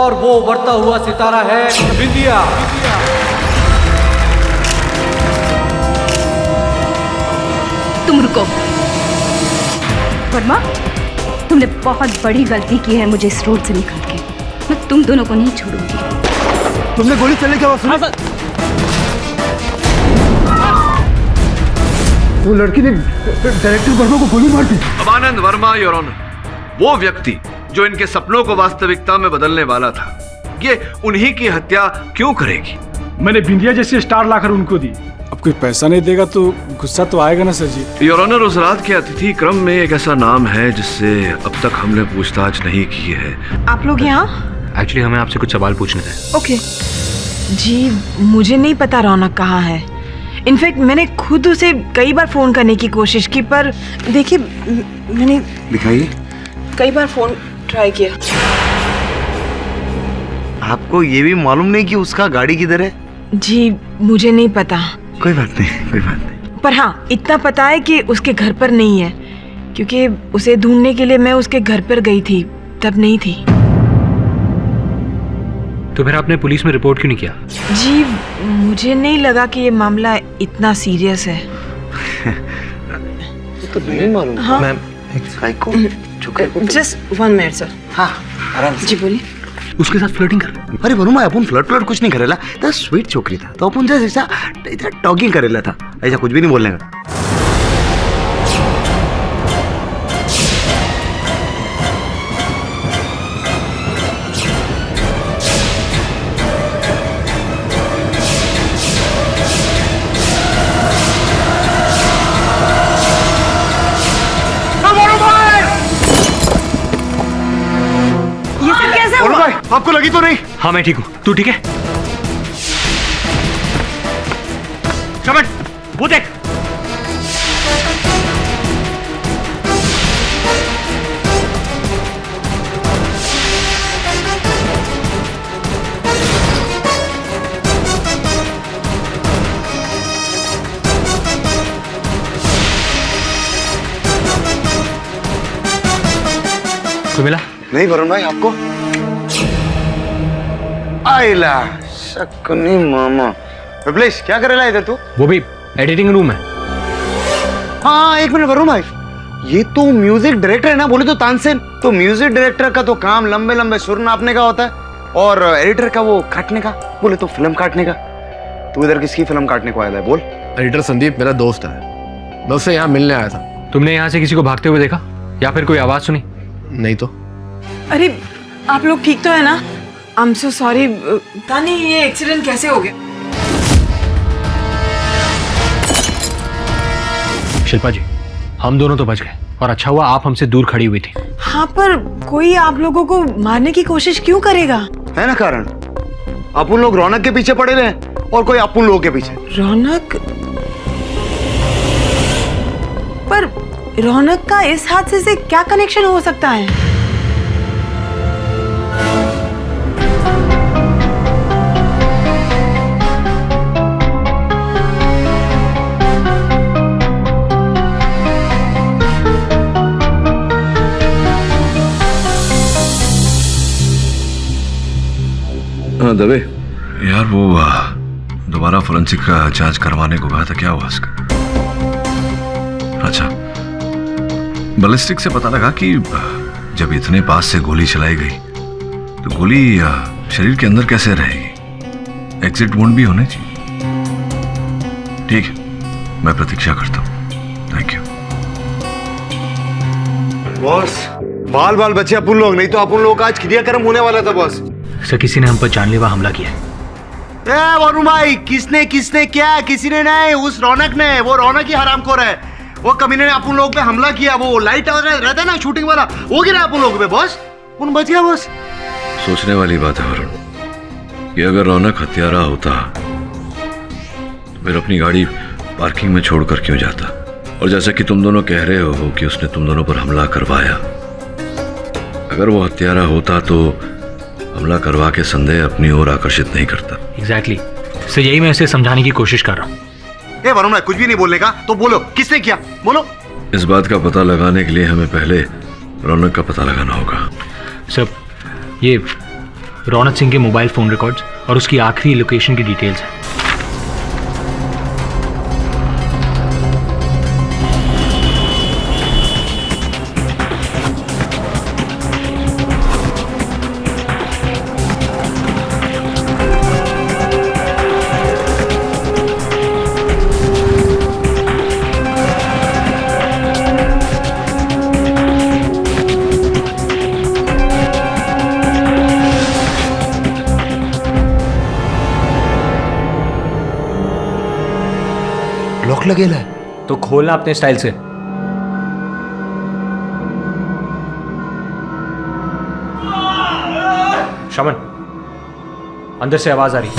और वो बढ़ता हुआ सितारा है बिंदिया। तुम रुको। वर्मा, तुमने बहुत बड़ी गलती की है मुझे इस रोड से निकाल के। मैं तुम दोनों को नहीं छोड़ूंगी। तुमने गोली चलने की आवाज सुनी? वो लड़की ने डायरेक्टर वर्मा को गोली मार दी। अमानंद वर्मा योर ऑनर, वो व्यक्ति जो इनके सपनों को वास्तविकता में बदलने वाला था, ये उन्हीं की हत्या क्यों करेगी? मैंने बिंदिया जैसी स्टार लाकर उनको दी। अब कोई पैसा नहीं देगा तो गुस्सा तो आएगा ना सर जी। योर ऑनर, उस रात के अतिथि क्रम में एक ऐसा नाम है जिससे अब तक हमने पूछताछ नहीं की है। आप लोग यहाँ? एक्चुअली हमें आपसे कुछ सवाल पूछने थे। ओके जी, मुझे नहीं पता रौनक कहाँ है। इनफैक्ट मैंने खुद उसे कई बार फोन करने की कोशिश की, पर देखिए मैंने दिखाइए कई बार फोन ट्राई किया। आपको ये भी मालूम नहीं कि उसका गाड़ी किधर है? जी मुझे नहीं पता। कोई बात नहीं, कोई बात नहीं। पर हाँ, इतना पता है कि उसके घर पर नहीं है, क्योंकि उसे ढूंढने के लिए मैं उसके घर पर गई थी, तब नहीं थी। तो फिर आपने पुलिस में रिपोर्ट क्यों नहीं किया? जी मुझे नहीं लगा कि ये मामला इतना सीरियस है। तो नहीं मालूम। हाँ मैम, जस्ट 1 मिनट सर। हाँ आराम से। जी बोलिए। उसके साथ फ्लर्टिंग कर? अरे वरुण, अपन फ्लर्ट कुछ नहीं करेला था। स्वीट छोकरी था तो अपन जैसा टॉकिंग करेला था, ऐसा कुछ भी नहीं बोलने का। वरुण भाई, आपको लगी तो नहीं? हाँ मैं ठीक हूँ, तू ठीक है? चमन, वो देख। तो मिला? नहीं वरुण भाई, आपको आइला शकुनी मामा। विप्लेश, क्या करेला इधर तू? वो भी एडिटिंग रूम है। हाँ एक मिनट वरुण भाई, ये तो म्यूजिक डायरेक्टर है ना, बोले तो तानसेन। तो म्यूजिक डायरेक्टर का तो काम लंबे लंबे सुर नापने का होता है, और एडिटर का वो काटने का, बोले तो फिल्म काटने का। तू इधर किसकी फिल्म काटने को आया है बोल? एडिटर संदीप मेरा दोस्त है, मैं उससे यहाँ मिलने आया था। तुमने यहाँ से किसी को भागते हुए देखा या फिर कोई आवाज सुनी? नहीं तो। अरे आप लोग ठीक तो है ना? I am so sorry. पता नहीं ये एक्सीडेंट कैसे हो गया। शिल्पा जी, हम दोनों तो बच गए और अच्छा हुआ आप हमसे दूर खड़ी हुई थी। हाँ पर कोई आप लोगों को मारने की कोशिश क्यों करेगा? है ना कारण, अपन लोग रौनक के पीछे पड़े रहे और कोई अपन लोगों के पीछे। रौनक? पर रौनक का इस हादसे से क्या कनेक्शन हो सकता है? हाँ दबे यार, वो दोबारा फोरेंसिक का जांच करवाने को कहा था, क्या हुआ उसका? अच्छा, बैलिस्टिक से पता लगा कि जब इतने पास से गोली चलाई गई तो गोली शरीर के अंदर कैसे रहेगी? एग्जिट वुंड भी होने चाहिए। ठीक है, मैं प्रतीक्षा करता हूँ। Thank you boss. बाल बाल बचे अपन लोग, नहीं तो अपन लोग का आज क्रियाक्रम होने वाला था बॉस। सर किसी ने हम पर जानलेवा हमला किया। वरुण भाई, किसने किसने क्या? किसी ने नहीं, उस रौनक ने। वो रौनक ही हरामखोर है। वो कमीने ने अपन लोग पे हमला किया। वो लाइट रहता है ना शूटिंग वाला, वो गिरा अपन लोग पे बॉस। उन बच गया बॉस। सोचने वाली बात है वरुण, कि अगर रौनक हत्यारा होता तो फिर अपनी गाड़ी पार्किंग में छोड़कर क्यों जाता? और जैसा कि तुम दोनों कह रहे हो कि उसने तुम दोनों पर हमला करवाया, अगर वो हत्यारा होता तो हमला करवा के संदेह अपनी ओर आकर्षित नहीं करता। एग्जैक्टली सर, यही मैं इसे समझाने की कोशिश कर रहा हूँ। वरुण भाई, कुछ भी नहीं बोलने का तो बोलो, किसने किया बोलो। इस बात का पता लगाने के लिए हमें पहले रौनक का पता लगाना होगा। सर ये रौनक सिंह के मोबाइल फोन रिकॉर्ड्स और उसकी आखिरी लोकेशन की डिटेल्स हैं। लॉक लगेला है तो खोलना अपने स्टाइल से। शमन, अंदर से आवाज आ रही।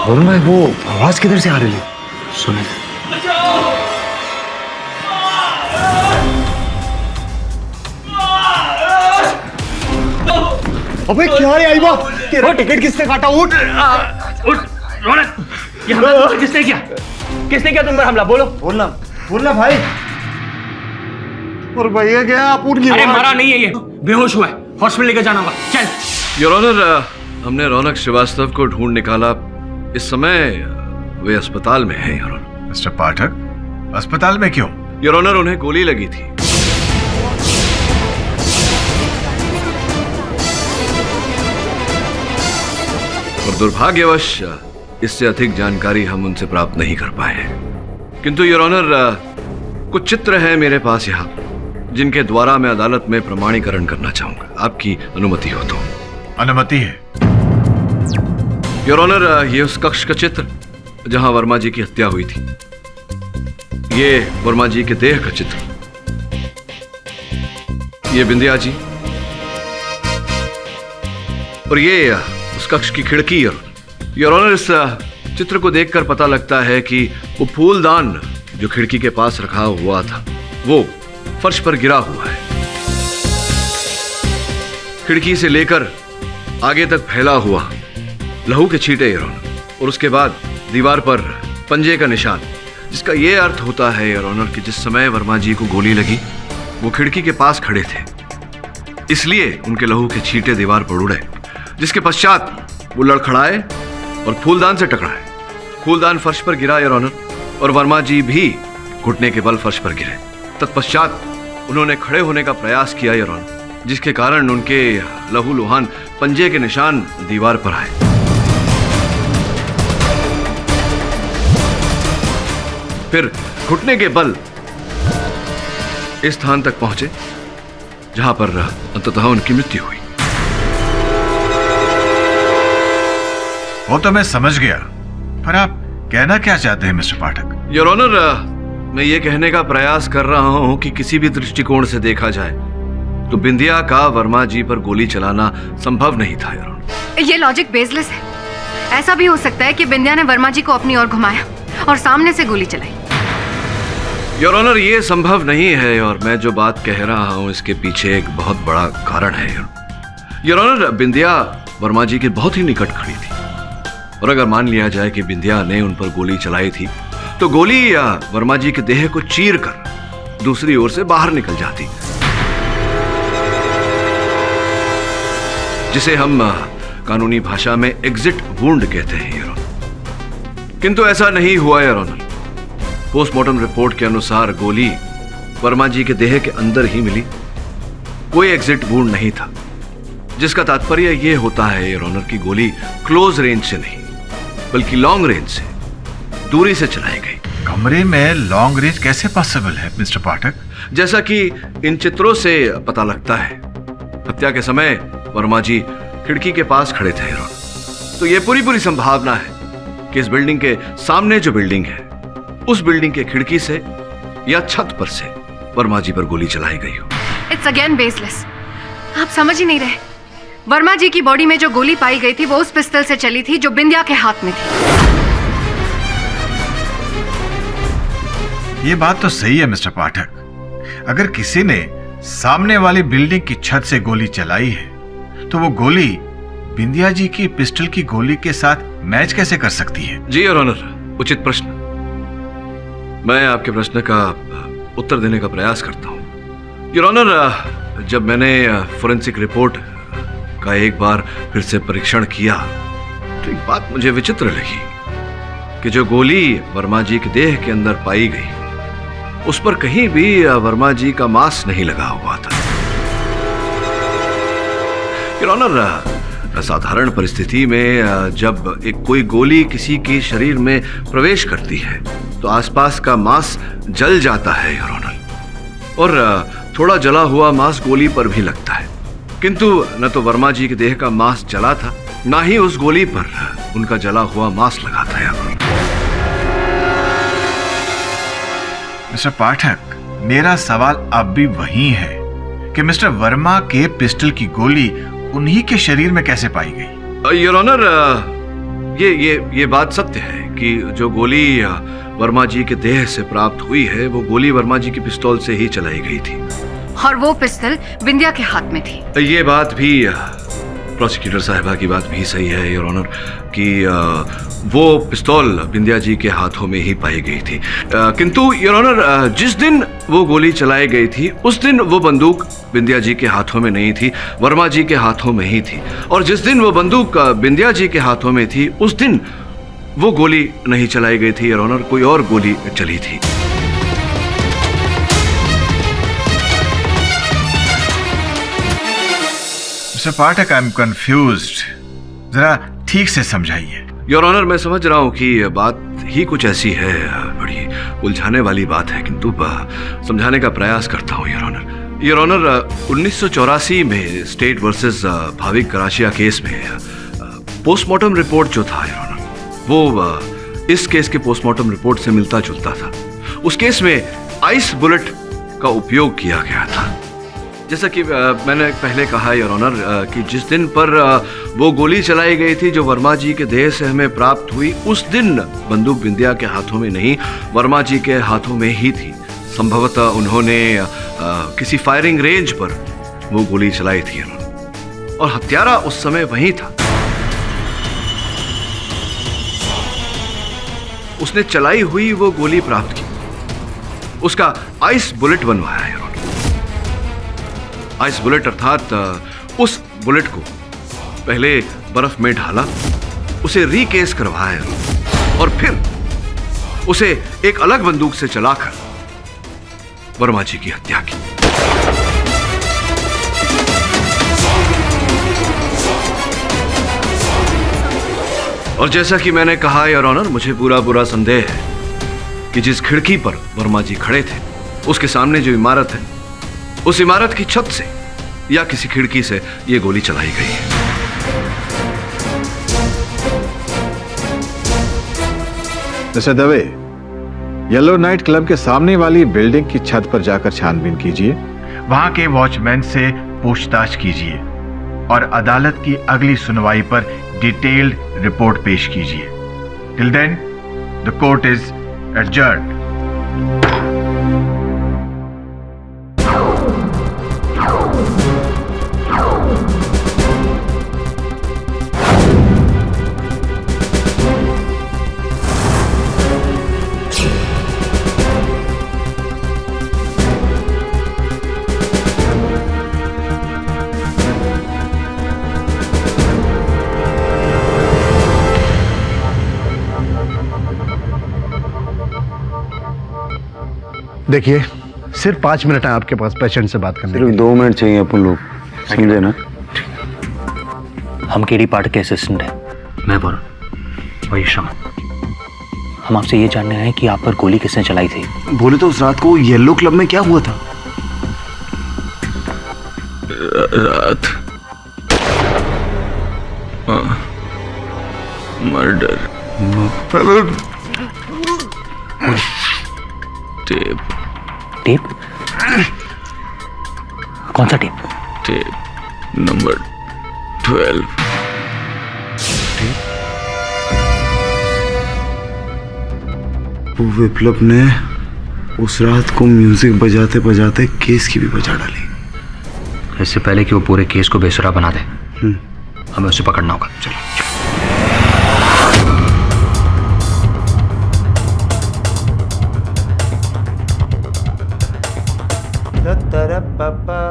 वरुण भाई वो आवाज किधर से आ रही है? सुने। अबे क्या रे आईबा, तेरा टिकट किसने काटा? उठ उठ रौनक, ये हमला किसने किया? किसने किया तुम पर हमला? बोलो। बोलना भाई। और भैया क्या आप उठ गए? अरे मरा नहीं है, ये बेहोश हुआ है, हॉस्पिटल लेकर जाना होगा। चल। योर ऑनर, हमने रौनक श्रीवास्तव को ढूंढ निकाला। इस समय वे अस्पताल में हैं। Your honour. मिस्टर पाठक, अस्पताल में क्यों? योर ऑनर, उन्हें गोली लगी थी। और दुर्भाग्यवश इससे अधिक जानकारी हम उनसे प्राप्त नहीं कर पाए हैं। किंतु योर ऑनर, कुछ चित्र हैं मेरे पास यहाँ, जिनके द्वारा मैं अदालत में प्रमाणीकरण करना चाहूंगा, आपकी अनुमति हो तो। अनुमति है। योर ऑनर, ये उस कक्ष का चित्र जहां वर्मा जी की हत्या हुई थी। ये वर्मा जी के देह का चित्र। ये बिंदिया जी। और ये उस कक्ष की खिड़की। योर ऑनर, इस चित्र को देखकर पता लगता है कि वो फूलदान जो खिड़की के पास रखा हुआ था वो फर्श पर गिरा हुआ है। खिड़की से लेकर आगे तक फैला हुआ लहू के छींटे योर ऑनर, और उसके बाद दीवार पर पंजे का निशान, जिसका यह अर्थ होता है योर ऑनर कि जिस समय वर्मा जी को गोली लगी वो खिड़की के पास खड़े थे, इसलिए उनके लहू के छींटे दीवार पर उड़े, जिसके पश्चात वो लड़खड़ाए और फूलदान से टकराए। फूलदान फर्श पर गिरा योर ऑनर, और वर्मा जी भी घुटने के बल फर्श पर गिरे। तत्पश्चात उन्होंने खड़े होने का प्रयास किया योर ऑनर, जिसके कारण उनके लहू लुहान पंजे के निशान दीवार पर आए। फिर घुटने के बल इस स्थान तक पहुंचे जहां पर अंततः उनकी मृत्यु हुई। वो तो मैं समझ गया, पर आप कहना क्या चाहते हैं मिस्टर पाठक? योर ऑनर, मैं ये कहने का प्रयास कर रहा हूं कि किसी भी दृष्टिकोण से देखा जाए तो बिंदिया का वर्मा जी पर गोली चलाना संभव नहीं था योर ऑनर। ये लॉजिक बेसलेस है। ऐसा भी हो सकता है कि बिंदिया ने वर्मा जी को अपनी ओर घुमाया और सामने से गोली चलाई। योर ऑनर, ये संभव नहीं है, और मैं जो बात कह रहा हूं इसके पीछे एक बहुत बड़ा कारण है योर ऑनर। बिंदिया वर्मा जी के बहुत ही निकट खड़ी थी, और अगर मान लिया जाए कि बिंदिया ने उन पर गोली चलाई थी तो गोली या वर्मा जी के देह को चीर कर दूसरी ओर से बाहर निकल जाती, जिसे हम कानूनी भाषा में एग्जिट वुंड कहते हैं योर ऑनर। किंतु ऐसा नहीं हुआ योर ऑनर। पोस्टमार्टम रिपोर्ट के अनुसार गोली वर्मा जी के देह के अंदर ही मिली, कोई एग्जिट वुंड नहीं था, जिसका तात्पर्य यह होता है योर ऑनर कि गोली क्लोज रेंज से नहीं बल्कि लॉन्ग रेंज से, दूरी से चलाई गई। कमरे में लॉन्ग रेंज कैसे पॉसिबल है मिस्टर पाठक? जैसा कि इन चित्रों से पता लगता है, हत्या के समय वर्मा जी खिड़की के पास खड़े थे योर ऑनर। तो यह पूरी संभावना है कि इस बिल्डिंग के सामने जो बिल्डिंग है उस बिल्डिंग के खिड़की से या छत पर से वर्मा जी पर गोली चलाई गई हो। It's again baseless. आप समझ ही नहीं रहे। वर्मा जी की बॉडी में जो गोली पाई गई थी वो उस पिस्तल से चली थी जो बिंदिया के हाथ में थी। ये बात तो सही है मिस्टर पाठक। अगर किसी ने सामने वाली बिल्डिंग की छत से गोली चलाई है तो वो गोली बिंदिया जी की पिस्टल की गोली के साथ मैच कैसे कर सकती है? जी योर ऑनर, उचित प्रश्न। मैं आपके प्रश्न का उत्तर देने का प्रयास करता हूं। योर ऑनर, जब मैंने फोरेंसिक रिपोर्ट का एक बार फिर से परीक्षण किया तो एक बात मुझे विचित्र लगी कि जो गोली वर्मा जी के देह के अंदर पाई गई उस पर कहीं भी वर्मा जी का मांस नहीं लगा हुआ था। योर ऑनर, साधारण परिस्थिति में जब एक कोई गोली किसी के शरीर में प्रवेश करती है तो आसपास का मांस जल जाता है योर ऑनर, और थोड़ा जला हुआ मांस गोली पर भी लगता है, किंतु न तो वर्मा जी के देह का मांस जला था, ना ही उस गोली पर उनका जला हुआ मांस लगा था योर ऑनर। मिस्टर पाठक, मेरा सवाल अब भी वही है कि मिस्टर वर्मा के पिस्टल की गोली उन्हीं के शरीर में कैसे पाई गई? योर ऑनर, ये बात सत्य है कि जो गोली वर्मा जी के देह से प्राप्त हुई है वो गोली वर्मा जी की पिस्तौल से ही चलाई गई थी, और वो पिस्तल बिंदिया के हाथ में थी। ये बात भी प्रोसिक्यूटर साहिबा की बात भी सही है योर ऑनर कि वो पिस्तौल बिंदिया जी के हाथों में ही पाई गई थी, किंतु योर ऑनर जिस दिन वो गोली चलाई गई थी उस दिन वो बंदूक बिंदिया जी के हाथों में नहीं थी, वर्मा जी के हाथों में ही थी, और जिस दिन वो बंदूक बिंदिया जी के हाथों में थी उस दिन वो गोली नहीं चलाई गई थी योर ऑनर, कोई और गोली चली थी। Mister Pathak, I am confused, जरा ठीक से समझाइए। योर ऑनर, मैं समझ रहा हूं कि बात ही कुछ ऐसी है, बड़ी उलझाने वाली बात है, किंतु समझाने का प्रयास करता हूं योर ऑनर। योर ऑनर, 1984 में स्टेट वर्सेस भाविक कराशिया केस में पोस्टमार्टम रिपोर्ट जो था योर ऑनर वो इस केस के पोस्टमार्टम रिपोर्ट से मिलता जुलता था। उस केस में आइस बुलेट का उपयोग किया गया था। जैसा कि मैंने पहले कहा योर ऑनर कि जिस दिन पर वो गोली चलाई गई थी जो वर्मा जी के देह से हमें प्राप्त हुई, उस दिन बंदूक बिंदिया के हाथों में नहीं वर्मा जी के हाथों में ही थी। संभवतः उन्होंने किसी फायरिंग रेंज पर वो गोली चलाई थी योर ऑनर, और हत्यारा उस समय वहीं था। उसने चलाई हुई वो गोली प्राप्त की, उसका आइस बुलेट बनवाया योर ऑनर। आइस बुलेट अर्थात उस बुलेट को पहले बर्फ में ढाला, उसे रीकेस करवाया और फिर उसे एक अलग बंदूक से चलाकर वर्मा जी की हत्या की। और जैसा कि मैंने कहा योर ऑनर, मुझे पूरा संदेह है कि जिस खिड़की पर वर्मा जी खड़े थे उसके सामने जो इमारत है उस इमारत की छत से या किसी खिड़की से यह गोली चलाई गई है। Mister Dave, yellow night club के सामने वाली बिल्डिंग की छत पर जाकर छानबीन कीजिए। वहां के वॉचमैन से पूछताछ कीजिए और अदालत की अगली सुनवाई पर डिटेल्ड रिपोर्ट पेश कीजिए। Till then the court is adjourned. देखिए, सिर्फ 5 मिनट है आपके पास पेशेंट से बात करने के लिए। सिर्फ 2 मिनट चाहिए अपन लोग, समझे ना? हम केडी पाठक के असिस्टेंट हैं। मैं बोल वही शम। हम आपसे ये जानने आए कि आप पर गोली किसने चलाई थी। बोले तो उस रात को येलो क्लब में क्या हुआ था? रात मर्डर टेप टेप? कौन सा टेप? Tape number 12। वो विप्लव ने उस रात को म्यूजिक बजाते बजाते केस की भी बजा डाली। इससे पहले कि वो पूरे केस को बेसुरा बना दे हमें उसे पकड़ना होगा। चलो।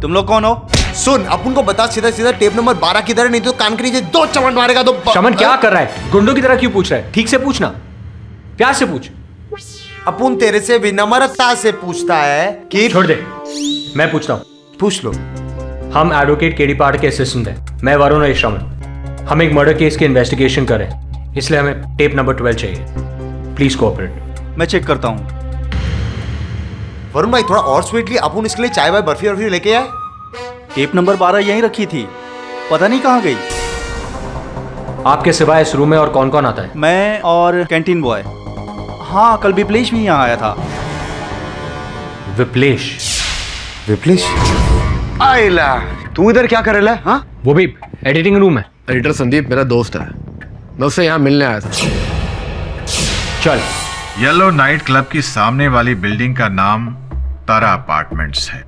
तुम लोग कौन हो? सुन, अपन को बता सीधा सीधा टेप नंबर 12 किधर है, नहीं तो कान के नीचे 2 चमट मारेगा तो। शमन क्या कर रहा है? गुंडों की तरह क्यों पूछ रहा है? ठीक से पूछना, प्यार से पूछ। अपन तेरे से विनम्रता से पूछता है कि। छोड़ दे, मैं पूछता हूँ। पूछ लो। हम एडवोकेट केडी पार्ट के असिस्टेंट हैं। मैं वरुण और शमन। हम एक मर्डर केस की इन्वेस्टिगेशन कर रहे हैं, इसलिए हमें टेप नंबर 12 चाहिए। Please cooperate. मैं चेक करता हूँ। वरुण भाई थोड़ा और स्वीटली अपन इसके लिए चाय वाय बर्फी वर्फी लेके आए। टेप नंबर 12 यहीं रखी थी, पता नहीं कहाँ गई। आपके सिवाय इस रूम में और कौन कौन आता है? मैं और कैंटीन बॉय। हाँ, कल विप्लेश भी यहाँ आया था। विप्लेश? विप्लेश आइला, तू इधर क्या कर रहा है? हाँ, वो भी एडिटिंग रूम है। एडिटर संदीप मेरा दोस्त है, मैं उससे यहाँ मिलने आया था। चल। येलो नाइट क्लब की सामने वाली बिल्डिंग का नाम तारा अपार्टमेंट्स है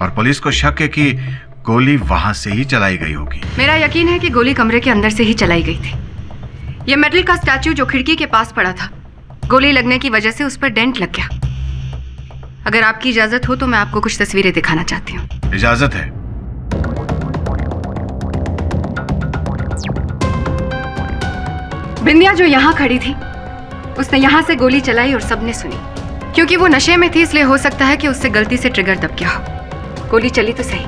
और पुलिस को शक है कि गोली वहां से ही चलाई गई होगी। मेरा यकीन है कि गोली कमरे के अंदर से ही चलाई गई थी। ये मेटल का स्टैचू जो खिड़की के पास पड़ा था, गोली लगने की वजह से उस पर डेंट लग गया। अगर आपकी इजाजत हो तो मैं आपको कुछ तस्वीरें दिखाना चाहती हूँ। इजाजत है। बिंदिया जो यहाँ खड़ी थी, उसने यहाँ से गोली चलाई और सबने सुनी। क्योंकि वो नशे में थी इसलिए हो सकता है कि उससे गलती से ट्रिगर दब गया हो। गोली चली तो सही,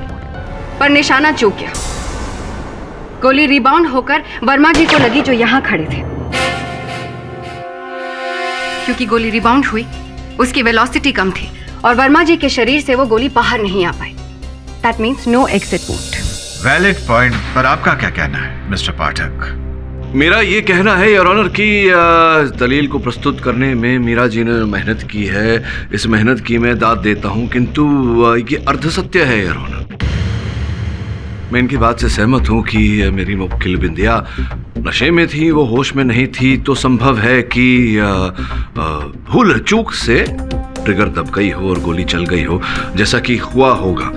पर निशाना चूक गया। गोली रिबाउंड होकर वर्मा जी को लगी जो यहाँ खड़े थे। क्योंकि गोली रिबाउंड हुई, उसकी वेलोसिटी कम थी और वर्मा जी के शरीर से वो गोली बाहर नहीं आ पाई। That means no exit port. Valid point, पर आपका क्या कहना है मिस्टर पाठक? मेरा ये कहना है योर ऑनर कि दलील को प्रस्तुत करने में मीरा जी ने मेहनत की है, इस मेहनत की मैं दाद देता हूं, किंतु ये अर्धसत्य है योर ऑनर। मैं इनकी बात से सहमत हूं कि मेरी मुवक्किल बिंदिया नशे में थी, वो होश में नहीं थी, तो संभव है कि भूल चूक से ट्रिगर दब गई हो और गोली चल गई हो, जैसा कि हुआ होगा।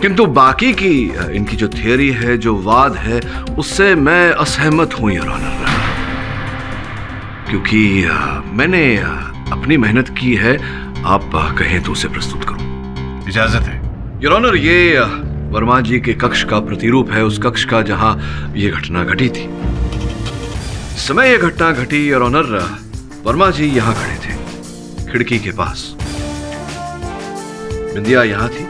किंतु बाकी की इनकी जो थियरी है, जो वाद है, उससे मैं असहमत हूं योर ऑनर, क्योंकि मैंने अपनी मेहनत की है। आप कहें तो उसे प्रस्तुत करूं। इजाजत है योर ऑनर। ये वर्मा जी के कक्ष का प्रतिरूप है, उस कक्ष का जहां ये घटना घटी थी। समय ये घटना घटी योर ऑनर, वर्मा जी यहां खड़े थे खिड़की के पास, बिंदिया यहां थी,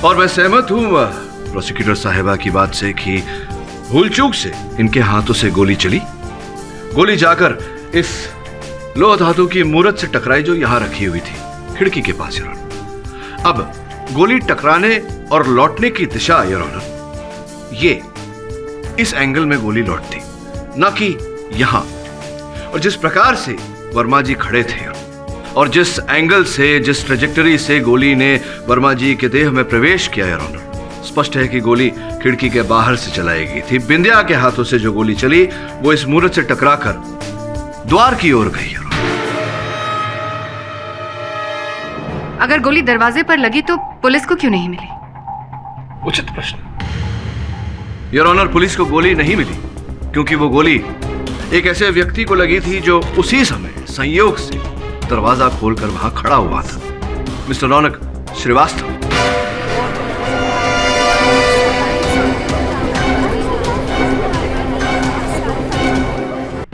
और मैं सहमत हूं प्रोसिक्यूटर साहिबा की बात से कि भूल चूक से इनके हाथों से गोली चली। गोली जाकर इस लोह धातु की मूर्त से टकराई जो यहां रखी हुई थी खिड़की के पास योर ऑनर। अब गोली टकराने और लौटने की दिशा योर ऑनर, ये इस एंगल में गोली लौटती, ना कि यहां। और जिस प्रकार से वर्मा जी खड़े थे और जिस एंगल से, जिस ट्रेजेक्टरी से गोली ने वर्मा जी के देह में प्रवेश किया योर ऑनर, स्पष्ट है कि गोली खिड़की के बाहर से चलाई गई थी। बिंदिया के हाथों से जो गोली चली वो इस मूर्त से टकराकर द्वार की ओर गई योर ऑनर। अगर गोली दरवाजे पर लगी तो पुलिस को क्यों नहीं मिली? उचित प्रश्न योर ऑनर। पुलिस को गोली नहीं मिली क्योंकि वो गोली एक ऐसे व्यक्ति को लगी थी जो उसी समय संयोग से दरवाजा खोलकर वहां खड़ा हुआ था, मिस्टर रौनक श्रीवास्तव।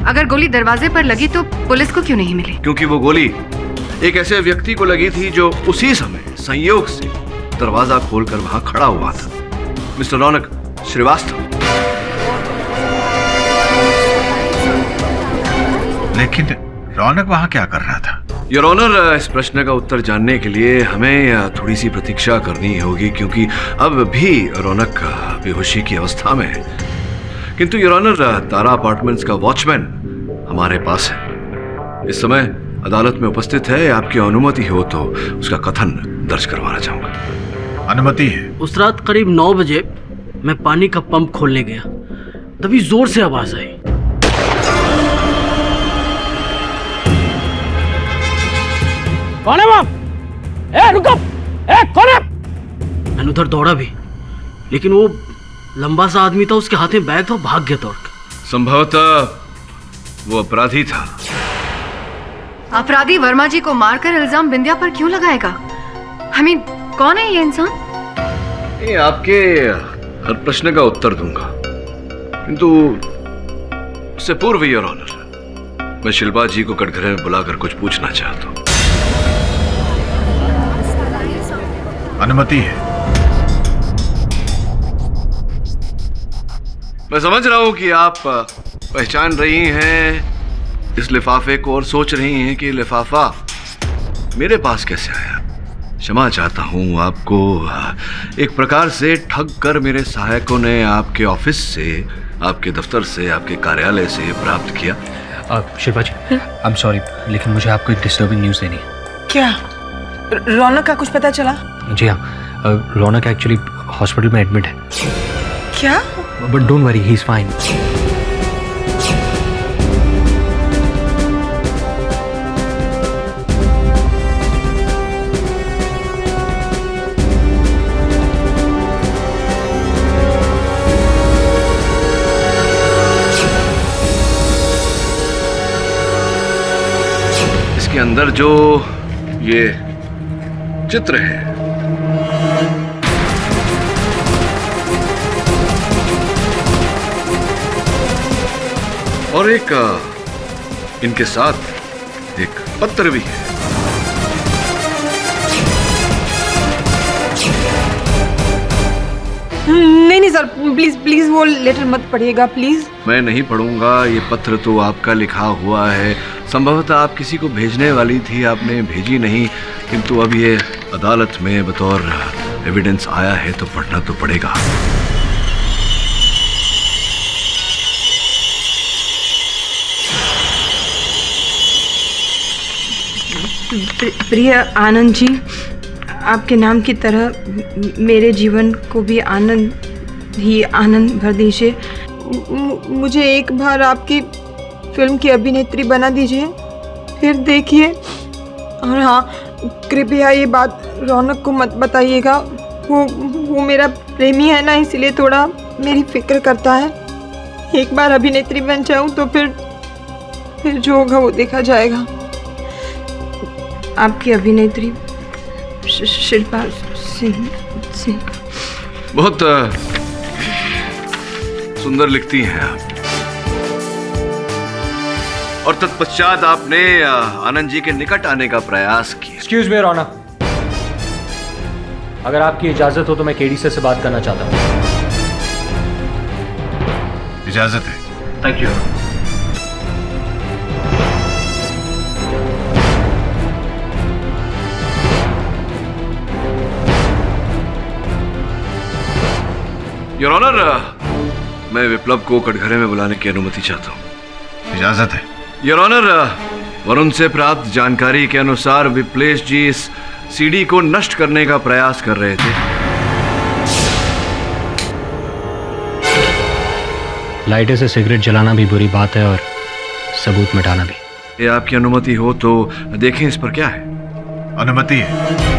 अगर गोली दरवाजे पर लगी तो पुलिस को क्यों नहीं मिली? क्योंकि वो गोली एक ऐसे व्यक्ति को लगी थी जो उसी समय संयोग से दरवाजा खोलकर वहां खड़ा हुआ था, मिस्टर रौनक श्रीवास्तव। लेकिन रौनक वहां क्या कर रहा था? योर ऑनर, इस प्रश्न का उत्तर जानने के लिए हमें थोड़ी सी प्रतीक्षा करनी होगी, क्योंकि अब भी रौनक बेहोशी की अवस्था में है। किंतु योर ऑनर, तारा अपार्टमेंट्स का वॉचमैन हमारे पास है, इस समय अदालत में उपस्थित है। आपकी अनुमति हो तो उसका कथन दर्ज करवाना चाहूंगा। अनुमति है। उस रात करीब 9 बजे मैं पानी का पंप खोलने गया, तभी जोर से आवाज आई। कौन है वहां? ए रुको! ए कौन है? मैंने उधर दौड़ा भी, लेकिन वो लंबा सा आदमी था, उसके हाथ में बैग था, भाग गया दौड़ कर। संभवतः वो अपराधी था। अपराधी वर्मा जी को मारकर इल्जाम बिंदिया पर क्यों लगाएगा? हमीद, कौन है ये इंसान? ये आपके हर प्रश्न का उत्तर दूंगा, किंतु उससे पूर्व योर ऑनर, मैं शिल्पा जी को कटघरे में बुलाकर कुछ पूछना चाहता हूँ। अनुमति है। मैं समझ रहा हूं कि आप पहचान रही हैं इस लिफाफे को और सोच रही हैं कि लिफाफा मेरे पास कैसे आया। क्षमा चाहता हूं, आपको एक प्रकार से ठग कर मेरे सहायकों ने आपके ऑफिस से, आपके दफ्तर से, आपके कार्यालय से प्राप्त किया। शिल्पा जी, आई एम सॉरी, लेकिन मुझे आपको एक डिस्टर्बिंग न्यूज़ देनी है। क्या? रौनक का कुछ पता चला? जी हाँ, रौनक एक्चुअली हॉस्पिटल में एडमिट है। क्या? But don't worry, he is fine. इसके अंदर जो ये चित्र है, और एक इनके साथ एक पत्र भी है। नहीं सर, प्लीज प्लीज वो लेटर मत पढ़िएगा प्लीज। मैं नहीं पढ़ूंगा, ये पत्र तो आपका लिखा हुआ है। संभवतः आप किसी को भेजने वाली थी, आपने भेजी नहीं, किंतु अब ये अदालत में बतौर एविडेंस आया है तो पढ़ना तो पड़ेगा। प्रिय आनंद जी, आपके नाम की तरह मेरे जीवन को भी आनंद ही आनंद भर दीजिए। मुझे एक बार आपकी फिल्म की अभिनेत्री बना दीजिए, फिर देखिए। और हाँ, कृपया ये बात रौनक को मत बताइएगा। वो मेरा प्रेमी है ना, इसलिए थोड़ा मेरी फिक्र करता है। एक बार अभिनेत्री बन जाऊँ तो फिर जो होगा वो देखा जाएगा। आपकी अभिनेत्री शिल्पा सिंह। बहुत सुंदर लिखती हैं आप। और तत्पश्चात आपने आनंद जी के निकट आने का प्रयास किया। एक्सक्यूज मी रौनक, अगर आपकी इजाजत हो तो मैं केडी से बात करना चाहता हूँ। इजाजत है। Thank you. योर ऑनर, मैं विप्लव को कटघरे में बुलाने की अनुमति चाहता हूँ। इजाजत है। योर ऑनर, वरुण से प्राप्त जानकारी के अनुसार विप्लेश जी इस सीडी को नष्ट करने का प्रयास कर रहे थे। लाइटर से सिगरेट जलाना भी बुरी बात है और सबूत मिटाना भी। ये आपकी अनुमति हो तो देखें इस पर क्या है। अनुमति है।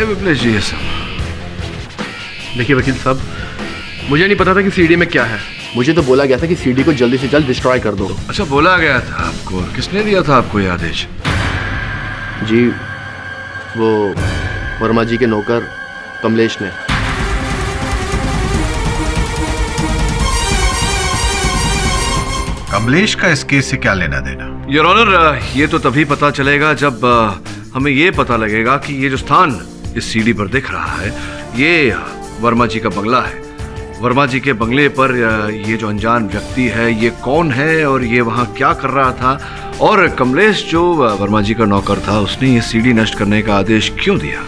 विप्लेश जी, ये सब देखिए वकील साहब, मुझे नहीं पता था कि सीडी में क्या है। मुझे तो बोला गया था कि सीडी को जल्दी से जल्द डिस्ट्रॉय कर दो। अच्छा, बोला गया था आपको? और किसने दिया था आपको ये आदेश? जी, वो वर्मा जी के नौकर कमलेश ने। कमलेश का इस केस से क्या लेना देना? योर ऑनर, ये तो तभी पता चलेगा जब हमें ये पता लगेगा कि ये जो स्थान इस सीडी पर दिख रहा है ये वर्मा जी का बंगला है। वर्मा जी के बंगले पर ये जो अनजान व्यक्ति है ये कौन है और ये वहाँ क्या कर रहा था, और कमलेश जो वर्मा जी का नौकर था उसने ये सीडी नष्ट करने का आदेश क्यों दिया।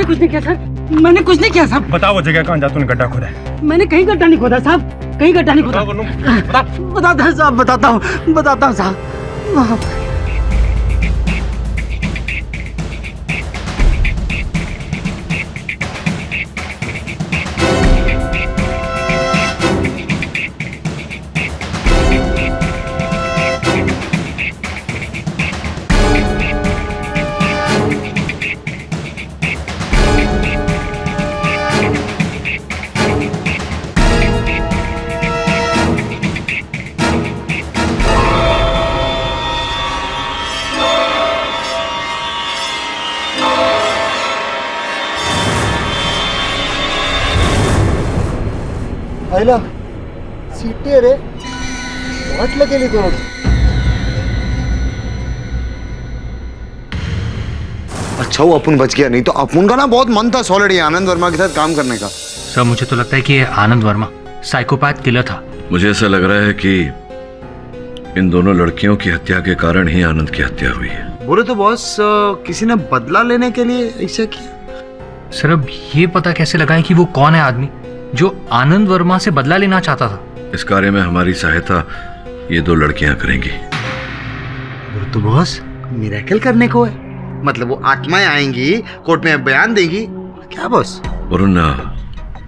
कुछ नहीं किया सर, मैंने कुछ नहीं किया साहब। बताओ वो जगह कहाँ जा तूने गड्ढा खोदा है? मैंने कहीं गड्ढा नहीं खोदा साहब, कहीं गड्ढा नहीं खोदा। बताता हूँ साहब, बताता हूँ साहब। आईला सीटी आहे रे, वाटलं गेली तो. अच्छा वो अपन बच गया, नहीं तो अपन का ना बहुत मन था सॉलिड आनंद वर्मा के साथ काम करने का. सर मुझे तो लगता है कि ये आनंद वर्मा साइकोपैथ किलर था। मुझे ऐसा लग रहा है कि इन दोनों लड़कियों की हत्या के कारण ही आनंद की हत्या हुई है। बोले तो बॉस किसी ने बदला लेने के लिए ऐसा किया। सर अब ये पता कैसे लगाएं कि वो कौन है आदमी जो आनंद वर्मा से बदला लेना चाहता था? इस कार्य में हमारी सहायता ये दो लड़कियां करेंगी। तो बॉस मिरेकल करने को है, मतलब वो आत्माएं आएंगी, कोर्ट में बयान देगी क्या बॉस? वरुण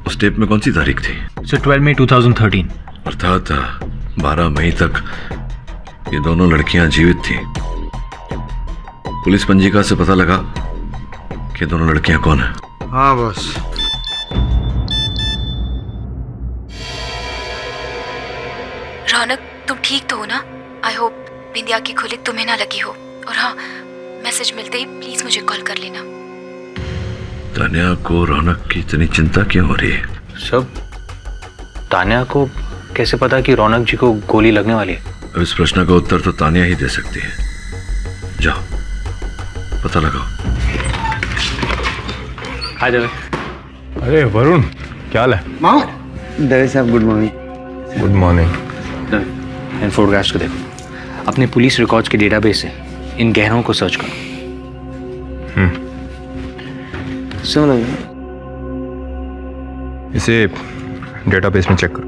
उस टेप में कौन सी तारीख थी? सर 12 मई 2013। अर्थात 12 मई तक ये दोनों लड़कियां जीवित थी। पुलिस पंजिका से पता लगा कि दोनों लड़कियां कौन है। हाँ बॉस। रौनक तुम ठीक तो हो ना? आई होप बिंदिया की खुलिक तुम्हें ना लगी हो। और हाँ, मैसेज मिलते ही प्लीज मुझे कॉल कर लेना। तान्या को रौनक की इतनी चिंता क्यों हो रही है? सब तान्या को कैसे पता कि रौनक जी को गोली लगने वाली है? अब इस प्रश्न का उत्तर तो तान्या ही दे सकती है। जाओ पता लगाओ। हाय दवे। अरे वरुण क्या हाल है? माँ दवे साहब good morning. Good morning. Dave इन फोटोग्राफ्स को देखो, अपने पुलिस रिकॉर्ड्स के डेटाबेस से इन गहनों को सर्च करो। सुनो इसे डेटाबेस में चेक करो।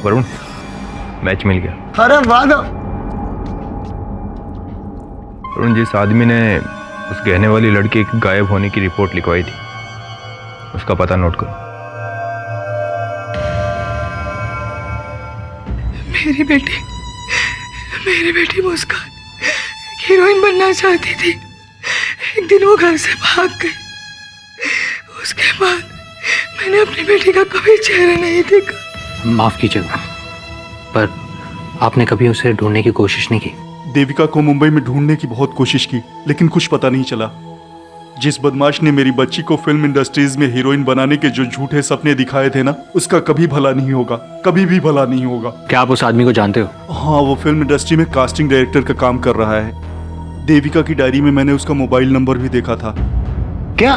वरुण मैच मिल गया। अरे वाह। वरुण जिस आदमी ने उस गहने वाली लड़की के गायब होने की रिपोर्ट लिखवाई थी उसका पता नोट करो। मेरी बेटी मुस्कान हीरोइन बनना चाहती थी। एक दिन वो घर से भाग गई। उसके बाद मैंने अपनी बेटी का कभी चेहरा नहीं देखा। माफ कीजिएगा, पर आपने कभी उसे ढूंढने की कोशिश नहीं की? देविका को मुंबई में ढूंढने की बहुत कोशिश की, लेकिन कुछ पता नहीं चला। जिस बदमाश ने मेरी बच्ची को फिल्म इंडस्ट्रीज में हीरोइन बनाने के जो झूठे सपने दिखाए थे ना, उसका कभी भला नहीं होगा, कभी भी भला नहीं होगा। क्या आप उस आदमी को जानते हो? हाँ, वो फिल्म इंडस्ट्री में कास्टिंग डायरेक्टर का काम कर रहा है। देविका की डायरी में मैंने उसका मोबाइल नंबर भी देखा था। क्या?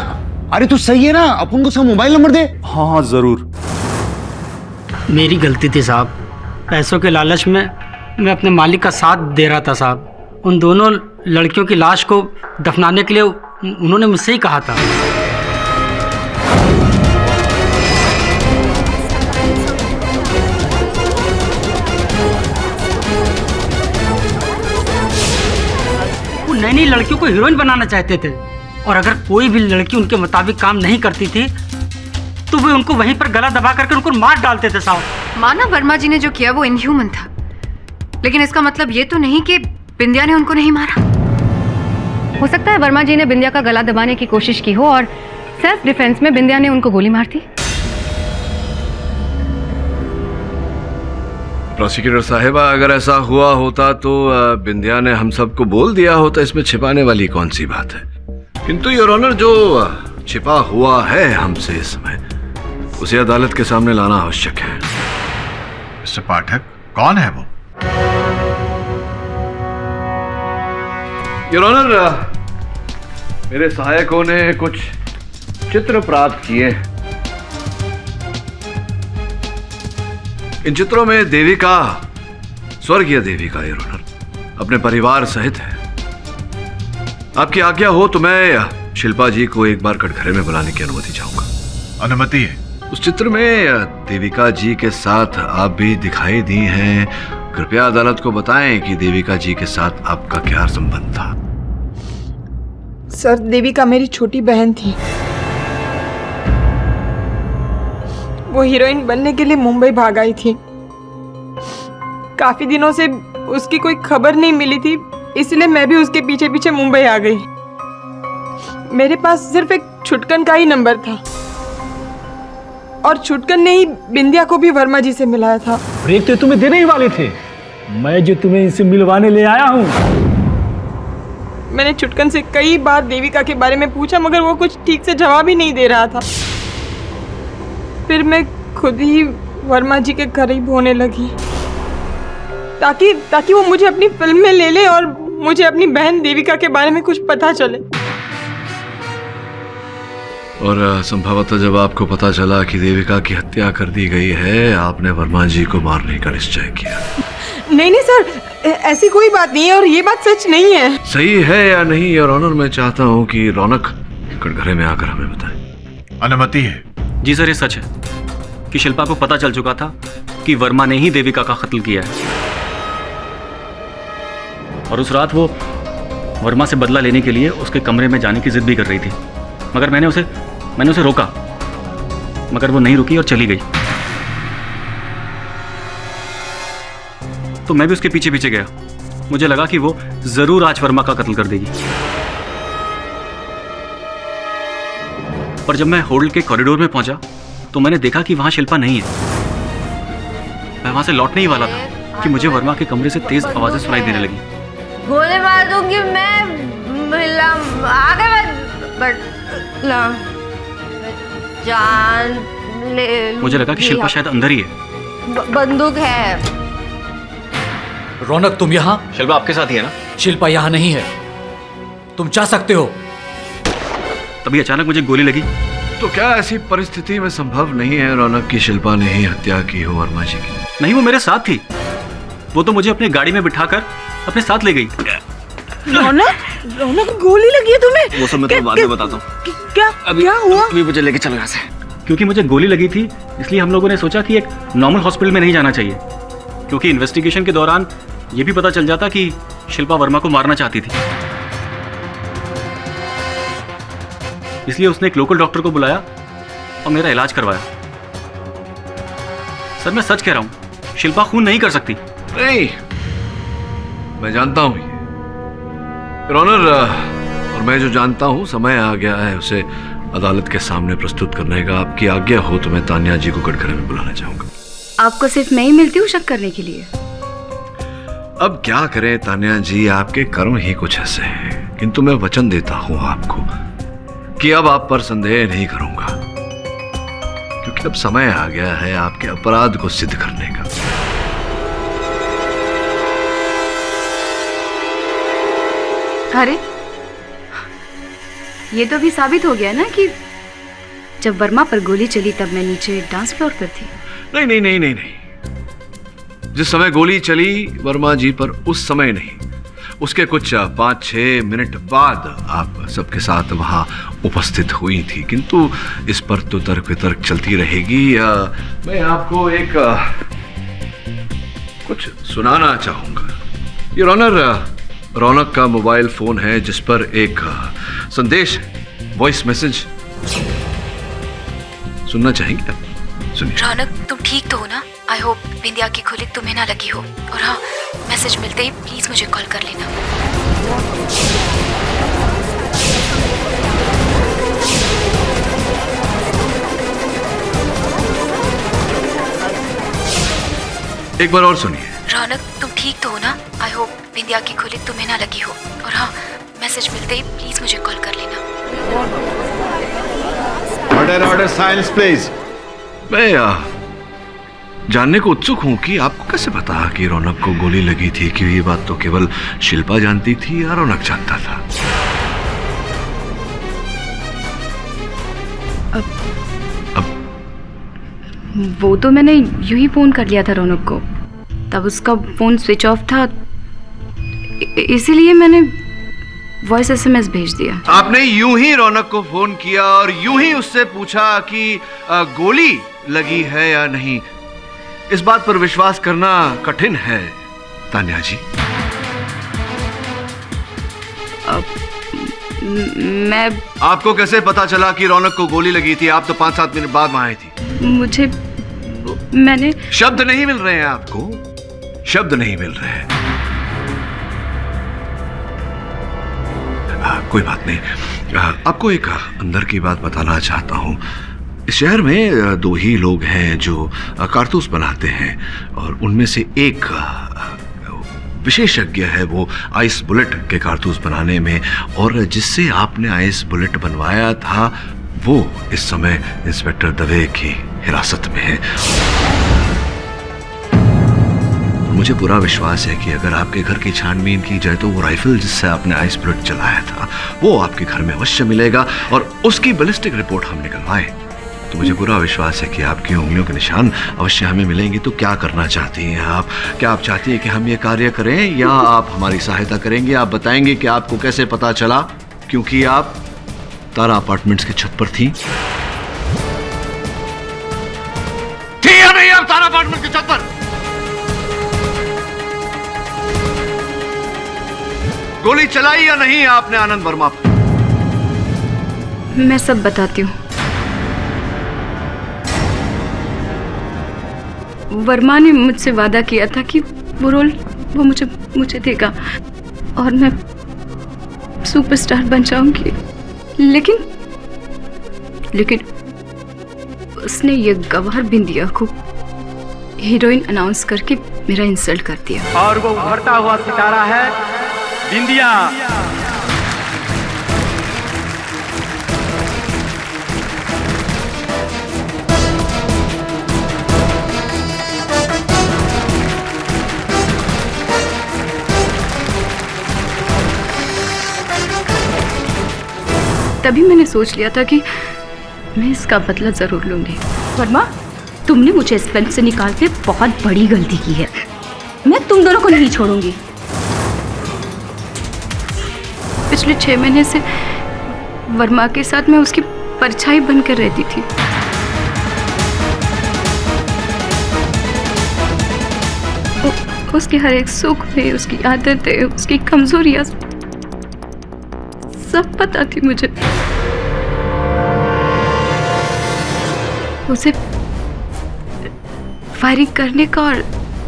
अरे तू सही है ना, अपन को उसका मोबाइल नंबर दे। हाँ जरूर। मेरी गलती थी साहब, पैसों के लालच में मैं अपने मालिक का साथ दे रहा था साहब। उन दोनों लड़कियों की लाश को दफनाने के लिए उन्होंने मुझसे ही कहा था। वो नई नई लड़कियों को हीरोइन बनाना चाहते थे, और अगर कोई भी लड़की उनके मुताबिक काम नहीं करती थी तो वे उनको वहीं पर गला दबा करके उनको मार डालते थे साहब। माना वर्मा जी ने जो किया वो इनह्यूमन था, लेकिन इसका मतलब ये तो नहीं कि बिंदिया ने उनको नहीं मारा। हो सकता है वर्मा जी ने बिंदिया का गला दबाने की कोशिश की हो और सेल्फ डिफेंस में बिंदिया ने उनको गोली मार दी। प्रोसिक्यूटर साहिबा, अगर ऐसा हुआ होता तो बिंदिया ने हम सबको बोल दिया होता। इसमें छिपाने वाली कौन सी बात है? किंतु योर ऑनर, जो छिपा हुआ है हमसे इस समय, उसे अदालत के सामने लाना आवश्यक है। मिस्टर पाठक, कौन है वो? योर ऑनर, मेरे सहायकों ने कुछ चित्र प्राप्त किए। इन चित्रों में देविका, स्वर्गीय देविका योर ऑनर, अपने परिवार सहित है। आपकी आज्ञा हो तो मैं शिल्पा जी को एक बार कटघरे में बुलाने की अनुमति चाहूंगा। अनुमति है। उस चित्र में देविका जी के साथ आप भी दिखाई दी हैं। कृपया अदालत को बताएं कि देविका जी के साथ आपका क्या संबंध था। सर, देविका मेरी छोटी बहन थी। वो हीरोइन बनने के लिए मुंबई भाग आई थी। काफी दिनों से उसकी कोई खबर नहीं मिली थी, इसलिए मैं भी उसके पीछे पीछे मुंबई आ गई। मेरे पास सिर्फ एक छुटकन का ही नंबर था और छुटकन ने ही बिंदिया को भी वर्मा जी से मिलाया था। ब्रेक तो तुम्हें देने ही वाले थे, मैं जो तुम्हें इनसे मिलवाने ले आया हूँ। मैंने छुटकन से कई बार देविका के बारे में पूछा, मगर वो कुछ ठीक से जवाब ही नहीं दे रहा था। फिर मैं खुद ही वर्मा जी के करीब होने लगी ताकि वो मुझे अपनी फिल्म में ले ले और मुझे अपनी बहन देविका के बारे में कुछ पता चले। और संभवतः जब आपको पता चला कि देविका की हत्या कर दी गई है, आपने वर्मा जी को मारने का निश्चय किया। नहीं सर, ऐसी कोई बात नहीं है और ये बात सच नहीं है। सही है या नहीं योर ऑनर, मैं चाहता हूँ कि रौनक कटघरे में आकर हमें बताए। अनुमति है। जी सर, ये सच है कि शिल्पा को पता चल चुका था कि वर्मा ने ही देविका का कत्ल किया है और उस रात वो वर्मा से बदला लेने के लिए उसके कमरे में जाने की जिद भी कर रही थी, मगर मैंने उसे रोका, मगर वो नहीं रुकी और चली गई। तो मैं भी उसके पीछे पीछे गया। मुझे लगा कि वो जरूर आज वर्मा का कत्ल कर देगी। पर जब मैं होटल के कॉरिडोर में पहुंचा तो मैंने देखा कि वहां शिल्पा नहीं है। मैं वहां से लौटने ही वाला था कि मुझे वर्मा के कमरे से तेज आवाजें सुनाई देने लगी। गोली मार दूंगी मैं, आगे जान ले। मुझे लगा कि शिल्पा शायद अंदर ही है। बंदूक है। रौनक, तुम यहाँ? शिल्पा आपके साथ ही है ना? शिल्पा यहाँ नहीं है, तुम जा सकते हो। तभी अचानक मुझे गोली लगी। तो क्या ऐसी परिस्थिति में संभव नहीं है रौनक की शिल्पा ने ही हत्या की हो वर्मा जी की? नहीं, वो मेरे साथ थी। वो तो मुझे अपनी गाड़ी में बिठाकर अपने साथ ले गई। रौनक, गोली लगी है तुम्हें? वो सब मैं तुम्हें बाद में बताता हूँ। क्या हुआ? अभी मुझे लेके चलो यहाँ से। क्योंकि मुझे गोली लगी थी, इसलिए हम लोगों ने सोचा कि एक नॉर्मल हॉस्पिटल में नहीं जाना चाहिए, क्योंकि इन्वेस्टिगेशन के दौरान ये भी पता चल जाता कि शिल्पा वर्मा को मारना चाहती थी। इसलिए उसने एक लोकल डॉक्टर को बुलाया और मेरा इलाज करवाया। सर, मैं सच कह रहा हूं, शिल्पा खून नहीं कर सकती। नहीं, मैं जानता हूं ये ऑनर, और मैं जो जानता हूं, समय आ गया है उसे अदालत के सामने प्रस्तुत करने का। आपकी आज्ञा हो तो मैं तान्या जी को कटघरे में बुलाना चाहूंगा। आपको सिर्फ मैं ही मिलती हूँ शक करने के लिए? अब क्या करें तान्या जी, आपके कर्म ही कुछ ऐसे हैं, किंतु मैं वचन देता हूं आपको कि अब आप पर संदेह नहीं करूंगा, क्योंकि अब समय आ गया है आपके अपराध को सिद्ध करने का। अरे, ये तो भी साबित हो गया ना कि जब वर्मा पर गोली चली तब मैं नीचे डांस फ्लोर पर थी। नहीं नहीं नहीं नहीं नहीं, जिस समय गोली चली वर्मा जी पर उस समय नहीं, उसके कुछ 5-6 मिनट बाद आप सबके साथ वहां उपस्थित हुई थी, किंतु इस पर तो तर्क वितर्क चलती रहेगी। मैं आपको एक कुछ सुनाना चाहूंगा। ये रौनक का मोबाइल फोन है जिस पर एक संदेश है, वॉइस मैसेज। सुनना चाहेंगे आप? सुनिए। रौनक, तुम ठीक तो हो ना? आई होप बिंदिया की खुली तुम्हें ना लगी हो। और हाँ, मैसेज मिलते ही प्लीज मुझे कॉल कर लेना। एक बार और सुनिए। रौनक, तुम ठीक तो हो ना? आई होप बिंदिया की खुली तुम्हें ना लगी हो। और हाँ, मैसेज मिलते ही प्लीज मुझे कॉल कर लेना। Order order silence please. मैं जानने को उत्सुक हूं कि आपको कैसे पता कि रौनक को गोली लगी थी, कि ये बात तो केवल शिल्पा जानती थी या रौनक जानता था? वो तो मैंने यूं ही फोन कर लिया था रौनक को, तब उसका फोन स्विच ऑफ था, इसीलिए मैंने वॉइस एसएमएस भेज दिया। आपने यूं ही रौनक को फोन किया और यूं ही उससे पूछा कि गोली लगी है या नहीं। इस बात पर विश्वास करना कठिन है तान्या जी। मैं आपको कैसे पता चला कि रौनक को गोली लगी थी? आप तो 5-7 मिनट बाद वहां आई थी। मैंने शब्द नहीं मिल रहे हैं आपको, शब्द नहीं मिल रहे हैं। कोई बात नहीं, आपको एक अंदर की बात बताना चाहता हूं। इस शहर में 2 ही लोग हैं जो कारतूस बनाते हैं और उनमें से एक विशेषज्ञ है वो आइस बुलेट के कारतूस बनाने में, और जिससे आपने आइस बुलेट बनवाया था वो इस समय इंस्पेक्टर दवे की हिरासत में है। मुझे पूरा विश्वास है कि अगर आपके घर की छानबीन की जाए तो वो राइफल जिससे आपने आइस बुलेट चलाया था वो आपके घर में अवश्य मिलेगा, और उसकी बैलिस्टिक रिपोर्ट हम निकलवाएं तो मुझे पूरा विश्वास है कि आपकी उंगलियों के निशान अवश्य हमें मिलेंगे। तो क्या करना चाहती हैं आप? क्या आप चाहती हैं कि हम ये कार्य करें या आप हमारी सहायता करेंगे? आप बताएंगे कि आपको कैसे पता चला, क्योंकि आप तारा अपार्टमेंट्स की छत पर थी या नहीं? आप तारा अपार्टमेंट की छत पर गोली चलाई या नहीं आपने आनंद वर्मा पर? मैं सब बताती हूँ। वर्मा ने मुझसे वादा किया था कि वो रोल वो मुझे देगा और मैं सुपरस्टार बन जाऊंगी, लेकिन उसने ये गवार बिंदिया को हीरोइन अनाउंस करके मेरा इंसल्ट कर दिया। और वो उभरता हुआ सितारा है बिंदिया। तभी मैंने सोच लिया था कि मैं इसका बदला जरूर लूंगी। वर्मा, तुमने मुझे इस फिल्म से निकाल के बहुत बड़ी गलती की है। मैं तुम दोनों को नहीं छोड़ूंगी। पिछले 6 महीने से वर्मा के साथ मैं उसकी परछाई बनकर रहती थी। उसके हर एक सुख में, उसकी आदतें, उसकी कमजोरियां सब पता थी मुझे। उसे फायरिंग करने का और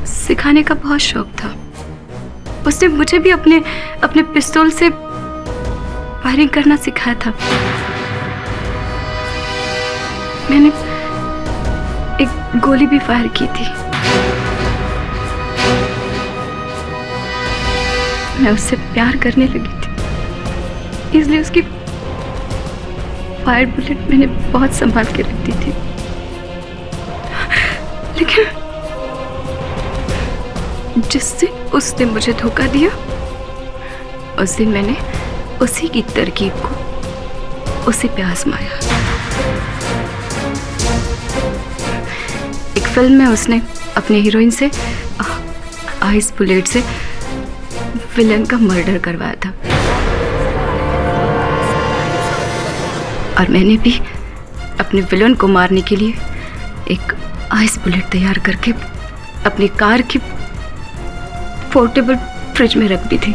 सिखाने का बहुत शौक था। उसने मुझे भी अपने पिस्तौल से फायरिंग करना सिखाया था। मैंने एक गोली भी फायर की थी। मैं उससे प्यार करने लगी थी, इसलिए उसकी फायर बुलेट मैंने बहुत संभाल के रखती थी। लेकिन जिस दिन उसने मुझे धोखा दिया, उस दिन मैंने उसी की तरकीब को उसी पे आजमाया। एक फिल्म में उसने अपनी हीरोइन से आइस बुलेट से विलन का मर्डर करवाया था, और मैंने भी अपने विलन को मारने के लिए एक आइस बुलेट तैयार करके अपनी कार की पोर्टेबल फ्रिज में रख दी थी।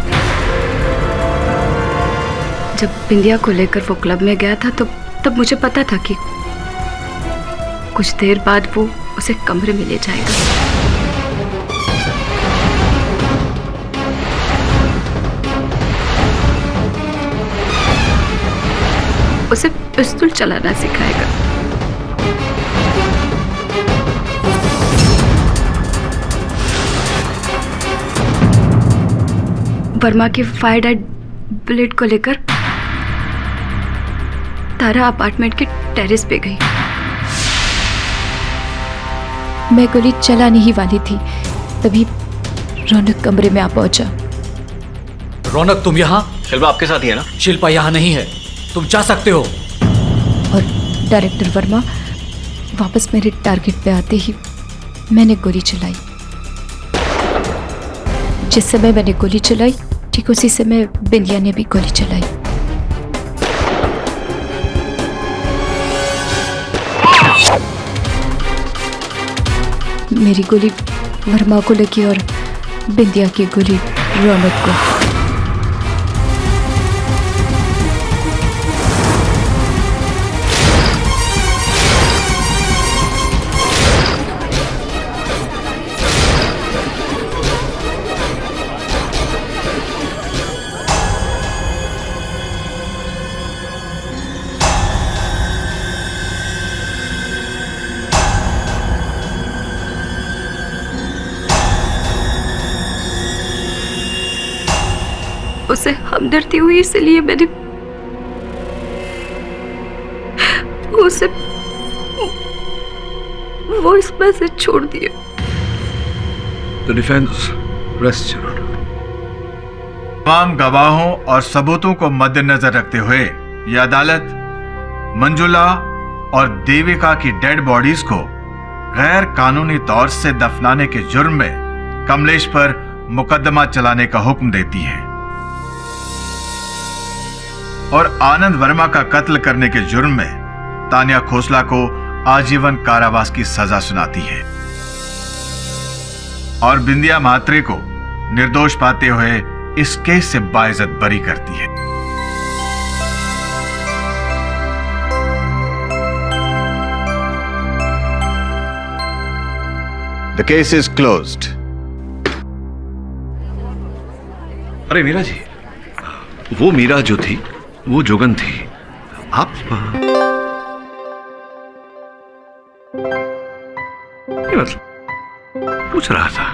जब बिंदिया को लेकर वो क्लब में गया था तो तब मुझे पता था कि कुछ देर बाद वो उसे कमरे में ले जाएगा। उसे पिस्तौल चलाना सिखाएगा। वर्मा के फायर डेड बुलेट को लेकर तारा अपार्टमेंट के टेरेस पे गई। मैं गोली चलाने ही वाली थी, तभी रौनक कमरे में आ पहुंचा। रौनक, तुम यहाँ? शिल्पा आपके साथ ही है ना? शिल्पा यहाँ नहीं है, तुम जा सकते हो। और डायरेक्टर वर्मा वापस मेरे टारगेट पे आते ही मैंने गोली चलाई। जिस समय मैंने गोली चलाई ठीक उसी समय बिंदिया ने भी गोली चलाई। मेरी गोली वर्मा को लगी और बिंदिया की गोली रौनक को। उसे हमदर्दी हुई इसलिए मैंने उसे वॉइस मैसेज छोड़ दिया। The defense rests your honor. तमाम गवाहों और सबूतों को मद्देनजर रखते हुए यह अदालत मंजुला और देविका की डेड बॉडीज को गैर कानूनी तौर से दफनाने के जुर्म में कमलेश पर मुकदमा चलाने का हुक्म देती है और आनंद वर्मा का कत्ल करने के जुर्म में तानिया खोसला को आजीवन कारावास की सजा सुनाती है और बिंदिया म्हात्रे को निर्दोष पाते हुए इस केस से बाइज्जत बरी करती है। The case is closed. अरे मीरा जी, वो मीरा जो थी वो जोगन थी। आप पूछ रहा था।